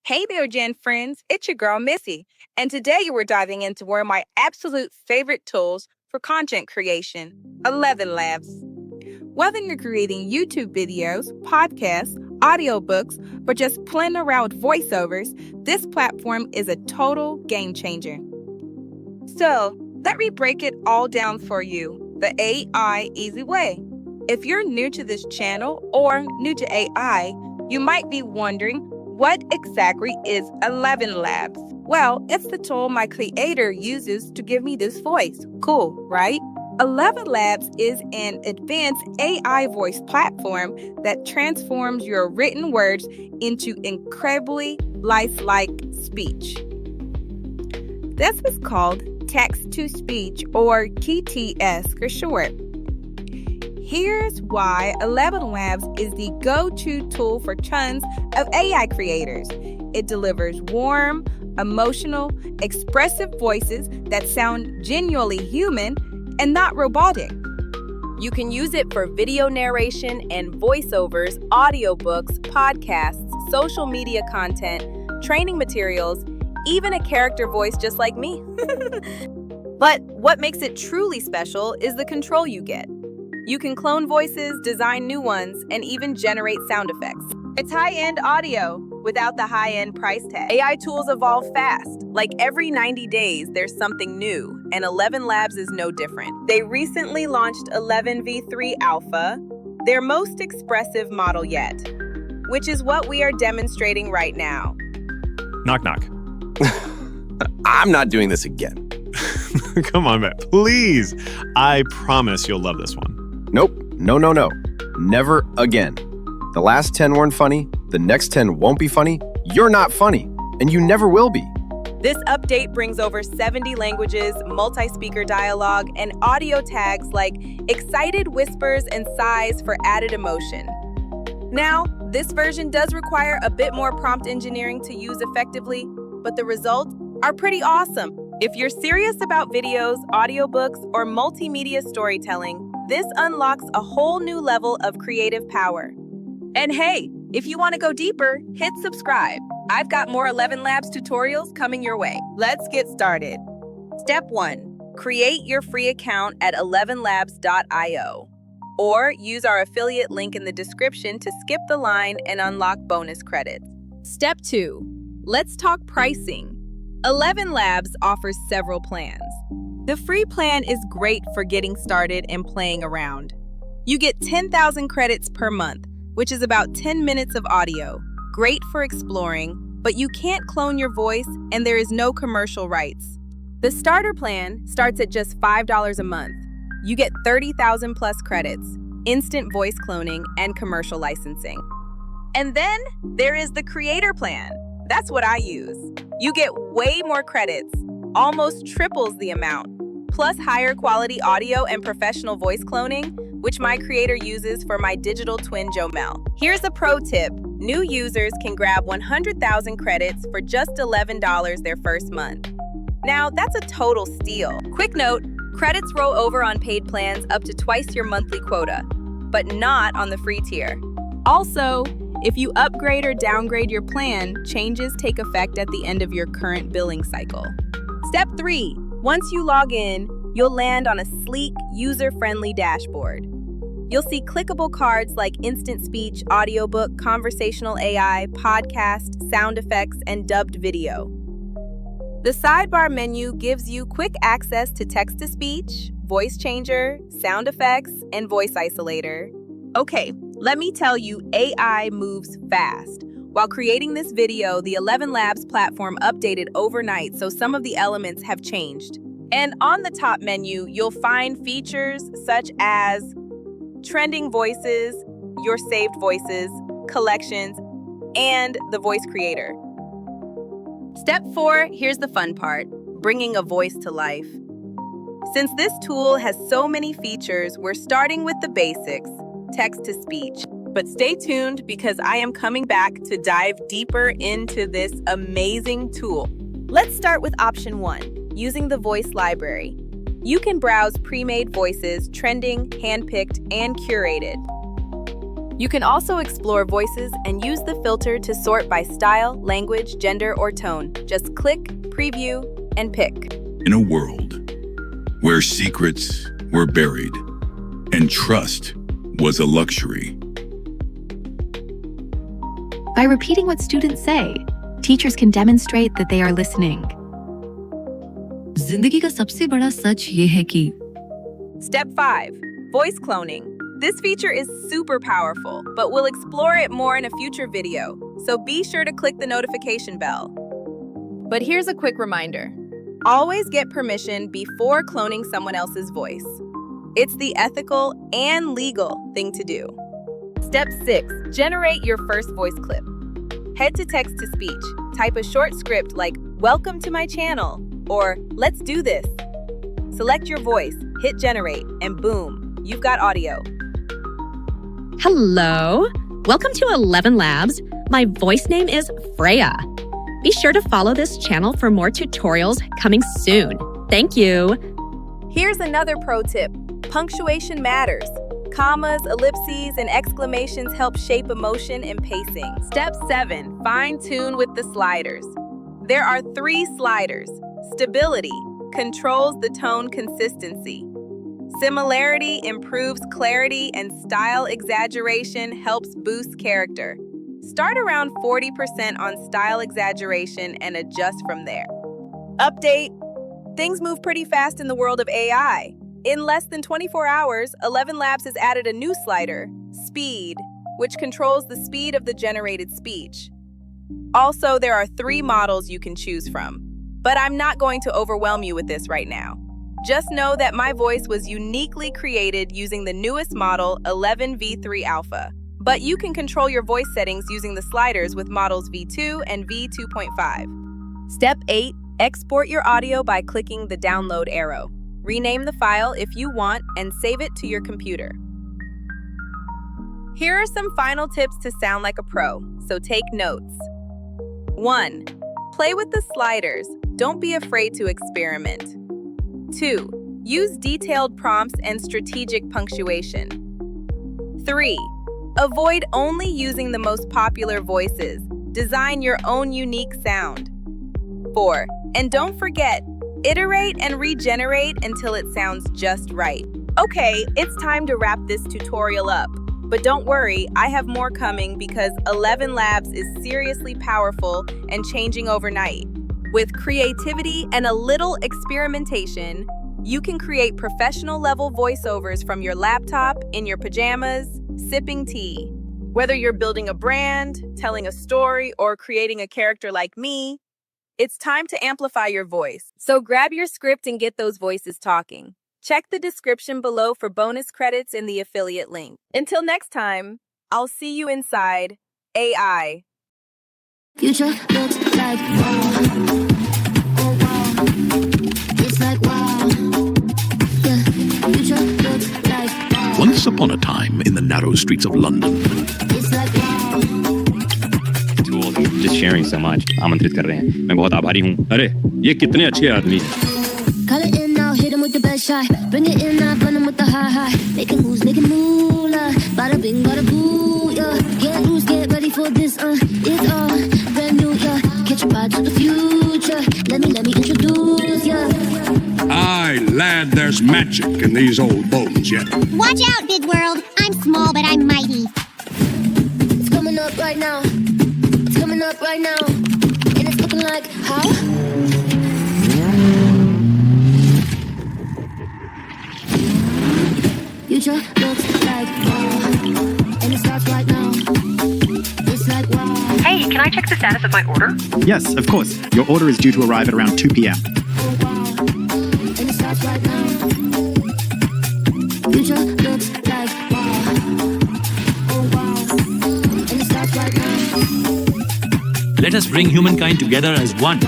Hey there, Gen friends. It's your girl, Missy. And today we're diving into one of my absolute favorite tools for content creation, ElevenLabs. Whether you're creating YouTube videos, podcasts, audiobooks, or just playing around with voiceovers, this platform is a total game changer. So, let me break it all down for you, the AI easy way. If you're new to this channel or new to AI, you might be wondering, what exactly is ElevenLabs? Well, it's the tool my creator uses to give me this voice. Cool, right? ElevenLabs is an advanced AI voice platform that transforms your written words into incredibly lifelike speech. This is called text-to-speech, or TTS for short. Here's why ElevenLabs is the go-to tool for tons of AI creators. It delivers warm, emotional, expressive voices that sound genuinely human and not robotic. You can use it for video narration and voiceovers, audiobooks, podcasts, social media content, training materials, even a character voice just like me. But what makes it truly special is the control you get. You can clone voices, design new ones, and even generate sound effects. It's high-end audio without the high-end price tag. AI tools evolve fast. Like every 90 days, there's something new, and ElevenLabs is no different. They recently launched 11v3 Alpha, their most expressive model yet, which is what we are demonstrating right now. Knock, knock. I'm not doing this again. Come on, Matt. Please. I promise you'll love this one. Nope. No. Never again. The last 10 weren't funny. The next 10 won't be funny. You're not funny, and you never will be. This update brings over 70 languages, multi-speaker dialogue, and audio tags like excited whispers and sighs for added emotion. Now, this version does require a bit more prompt engineering to use effectively, but the results are pretty awesome. If you're serious about videos, audiobooks, or multimedia storytelling, this unlocks a whole new level of creative power. And hey, if you want to go deeper, hit subscribe. I've got more ElevenLabs tutorials coming your way. Let's get started. Step 1. Create your free account at ElevenLabs.io. Or use our affiliate link in the description to skip the line and unlock bonus credits. Step 2. Let's talk pricing. ElevenLabs offers several plans. The free plan is great for getting started and playing around. You get 10,000 credits per month, which is about 10 minutes of audio. Great for exploring, but you can't clone your voice and there is no commercial rights. The starter plan starts at just $5 a month. You get 30,000 plus credits, instant voice cloning, and commercial licensing. And then there is the creator plan. That's what I use. You get way more credits, almost triples the amount, plus higher quality audio and professional voice cloning, which my creator uses for my digital twin Jomel. Here's a pro tip. New users can grab 100,000 credits for just $11 their first month. Now, that's a total steal. Quick note, credits roll over on paid plans up to twice your monthly quota, but not on the free tier. Also, if you upgrade or downgrade your plan, changes take effect at the end of your current billing cycle. Step 3. Once you log in, you'll land on a sleek, user-friendly dashboard. You'll see clickable cards like instant speech, audiobook, conversational AI, podcast, sound effects, and dubbed video. The sidebar menu gives you quick access to text-to-speech, voice changer, sound effects, and voice isolator. Okay, let me tell you, AI moves fast. While creating this video, the ElevenLabs platform updated overnight, so some of the elements have changed. And on the top menu, you'll find features such as trending voices, your saved voices, collections, and the voice creator. Step 4, here's the fun part, bringing a voice to life. Since this tool has so many features, we're starting with the basics, text-to-speech. But stay tuned because I am coming back to dive deeper into this amazing tool. Let's start with option 1, using the voice library. You can browse pre-made voices, trending, handpicked, and curated. You can also explore voices and use the filter to sort by style, language, gender, or tone. Just click, preview, and pick. In a world where secrets were buried and trust was a luxury, By repeating what students say, teachers can demonstrate that they are listening. जिंदगी का सबसे बड़ा सच ये है कि Step 5. Voice cloning. This feature is super powerful, but we'll explore it more in a future video, so be sure to click the notification bell. But here's a quick reminder. Always get permission before cloning someone else's voice. It's the ethical and legal thing to do. Step 6. Generate your first voice clip. Head to text-to-speech. Type a short script like, "Welcome to my channel," or "Let's do this." Select your voice, hit generate, and boom, you've got audio. Hello. Welcome to ElevenLabs. My voice name is Freya. Be sure to follow this channel for more tutorials coming soon. Thank you. Here's another pro tip. Punctuation matters. Commas, ellipses, and exclamations help shape emotion and pacing. Step 7. Fine-tune with the sliders. There are 3 sliders. Stability controls the tone consistency. Similarity improves clarity, and style exaggeration helps boost character. Start around 40% on style exaggeration and adjust from there. Update. Things move pretty fast in the world of AI. In less than 24 hours, ElevenLabs has added a new slider, Speed, which controls the speed of the generated speech. Also, there are 3 models you can choose from, but I'm not going to overwhelm you with this right now. Just know that my voice was uniquely created using the newest model, 11v3 Alpha. But you can control your voice settings using the sliders with models V2 and V2.5. Step 8. Export your audio by clicking the download arrow. Rename the file if you want and save it to your computer. Here are some final tips to sound like a pro, so take notes. 1. Play with the sliders. Don't be afraid to experiment. 2. Use detailed prompts and strategic punctuation. 3. Avoid only using the most popular voices. Design your own unique sound. 4. And don't forget, iterate and regenerate until it sounds just right. Okay, it's time to wrap this tutorial up. But don't worry, I have more coming because ElevenLabs is seriously powerful and changing overnight. With creativity and a little experimentation, you can create professional-level voiceovers from your laptop, in your pajamas, sipping tea. Whether you're building a brand, telling a story, or creating a character like me, it's time to amplify your voice. So grab your script and get those voices talking. Check the description below for bonus credits in the affiliate link. Until next time, I'll see you inside AI. Future looks like wow. Oh wow. It's like wow. Yeah. Future looks like wow. once upon a time in the narrow streets of London, It's like wow. Just sharing so much. आमंत्रित कर रहे हैं. मैं बहुत आभारी हूँ. अरे ये कितने अच्छे आदमी हैं. Call it in now, hit him with the best shot. Bring it in now, burn him with the high. Making moves, making moolah. Bada bing, bada boo, yeah. Get loose, get ready for this, it's all brand new, yeah. Catch a ride to the future. Let me introduce, yeah. aye, lad, there's magic in these old bones yet. Watch out, big world. I'm small, but I'm mighty. It's coming up right now. It's coming up right now. And it's looking like, how? Future looks like wow. And it starts right now. It's like wow. Hey, can I check the status of my order? Yes, of course. Your order is due to arrive at around 2 p.m. Oh wow. And it starts right now. Future looks like wow. Oh wow. And it starts right now. Let us bring humankind together as one.